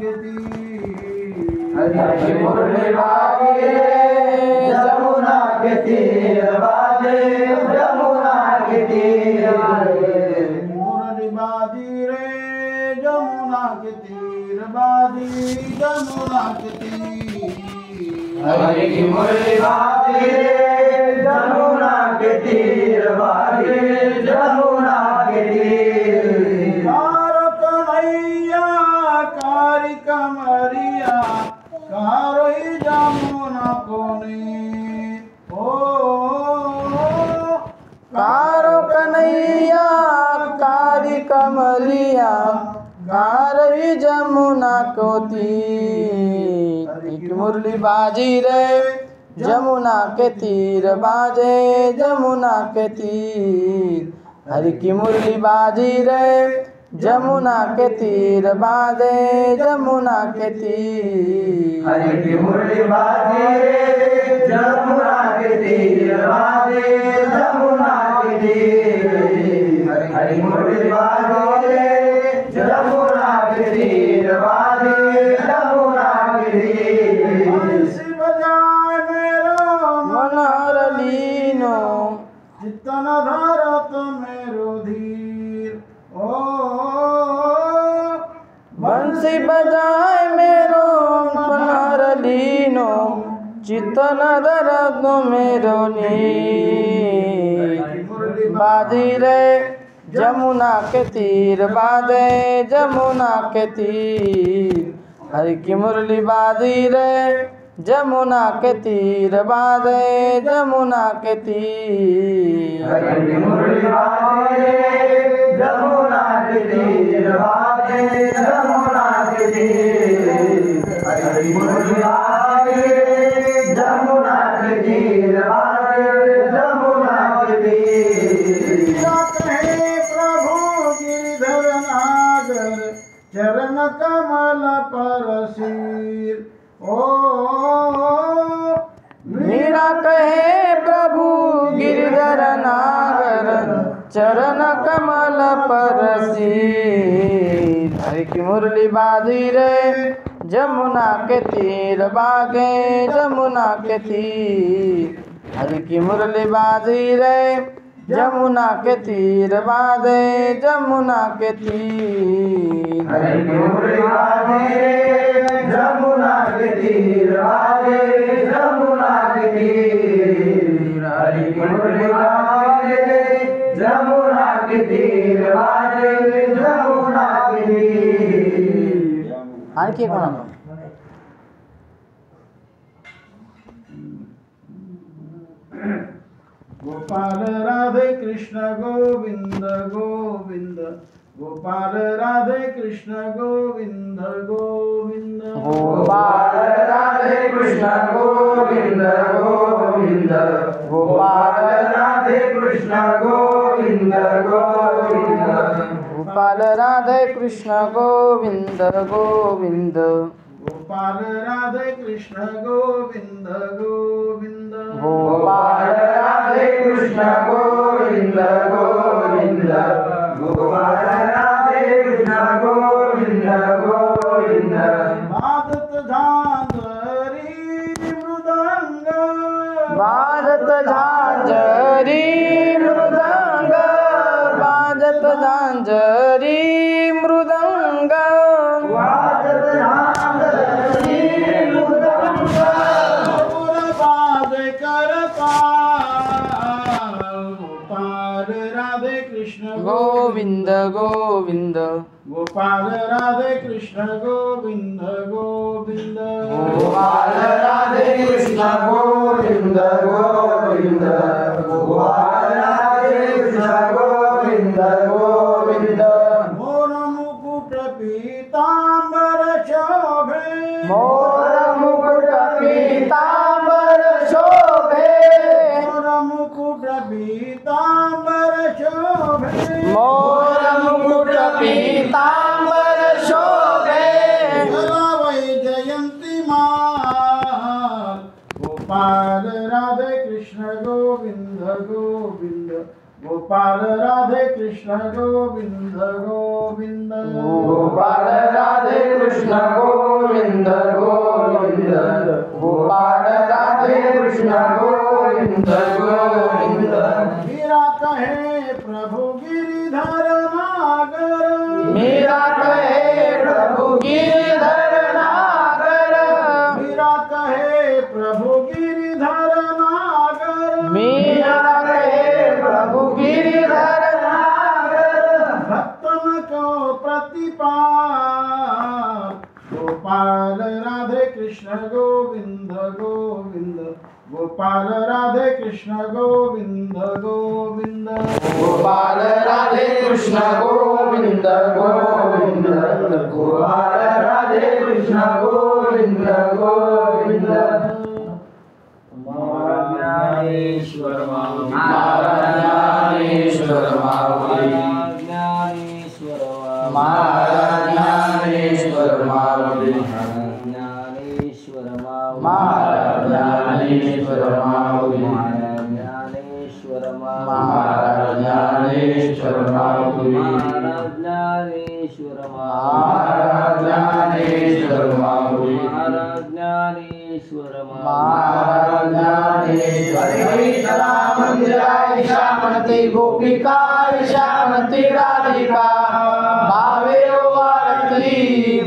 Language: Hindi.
के तीर। हरि मुरली बाजे जमुना के तीर बाजे जमुना के तीर। मुरली बाजी रे जमुना के तीर बाजी जमुना के तीर। हरि मुरली बाजे जमुना के तीर बाजे जमुना के तीर। कार कन्हैया कारी कमरिया कारी जमुना कोनी। ओ कारो कन्हैया कारी कमलिया कारी जमुना को तीर। एक मुरली बाजी रे जमुना के तीर बाजे जमुना के तीर। हरि की मुरली बाजी रे जमुना के तीर बाजे जमुना के तीर। हरि की मुरली बाजे जमुना के तीर बाजे जमुना के तीर। हरि मुरली बाजे जमुना के तीर बाजे जमुना के तीर। बंसी बजाए मेरो मनोहर लीनो चित्तन धरत मेरो धीर। ओ बंसी बजाए मेरो मनोहर लीनो चित्तन दर्द मेरो नीर। बाजी रे जमुना के तीर बाजे जमुना के तीर। हरि की मुरली बाजी रे जमुना के तीर बाजे जमुना के तीर। हरि मुरली बाजे जमुना के तीर बाजे जमुना के तीर। हरि मुरली बाजे जमुना के तीर बाजे जमुना के तीर। कहे प्रभु गिरधर नागर चरण कमल पर शीर। ओ मीरा कहे प्रभु गिरधर नागर चरण कमल पर शीर। हरि की मुरली बाजी रे जमुना के तीर बागे जमुना के तीर। हरि की मुरली बाजी रे जमुना के तीर बाजे जमुना के तीर। हरि की मुरली बाजे जमुना के तीर बाजे जमुना के तीर। हरि की मुरली बाजे जमुना के तीर बाजे जमुना के तीर। आणखी एक म्हणा. गोपाल राधे कृष्ण गोविंद गोविंद गोपाल राधे कृष्ण गोविंद गोविंद गोपाल राधे कृष्ण गोविंद गोविंद गोपाल राधे कृष्ण गोविंद गोविंद गोपाल राधे कृष्ण गोविंद गोविंद गोपाल राधे कृष्ण गोविंद गोविंद गोपाल राधे कृष्ण गोविंद गोविंद गोपाल राधे कृष्ण गोविंद गोविंद। वादत झांझरी मृदंग वाजत झांझरी मृदंग वाजत झांझरी मृदंग वाजत झांझरी मृदंग बाज करता गोपाल राधे कृष्ण गोविंद गोविंद गोपाल राधे कृष्ण गोविंद गोविंद गोपाल राधे कृष्ण गोविंद गोविंद गोपाल राधे कृष्ण गोविंद गोविंद। मोर मुकुट पीतांबर शोभे मोर मुकुट पीतांबर शोभे मोर मुकुट पीतांबर शोभे मोर मुकुट पीतांबर शोभे वै जयंती माल गोपाल राधे कृष्ण गोविंद गोविंद गोपाल राधे कृष्ण गोविंद गोविंद गोपाल राधे कृष्ण गोविंद गोपाल राधे कृष्ण गोविंद गोविंद गोपाल राधे कृष्ण गोविंद गोविंद गोपाल राधे कृष्ण गोविंद गोविंद गोपाल राधे कृष्ण गोविंद गोविंद ज्ञानेश्वर ज्ञानेश्वर ज्ञानेश्वर ज्ञानेश्वर ज्ञानेश्वर ज्ञानेश्वर ज्ञानेश्वर ज्ञानेश्वर ज्ञानेश्वर ज्ञानेश्वर ज्ञानेश्वर मंदिराय श्यामती गोपिका श्यामती राधिका भावे वारती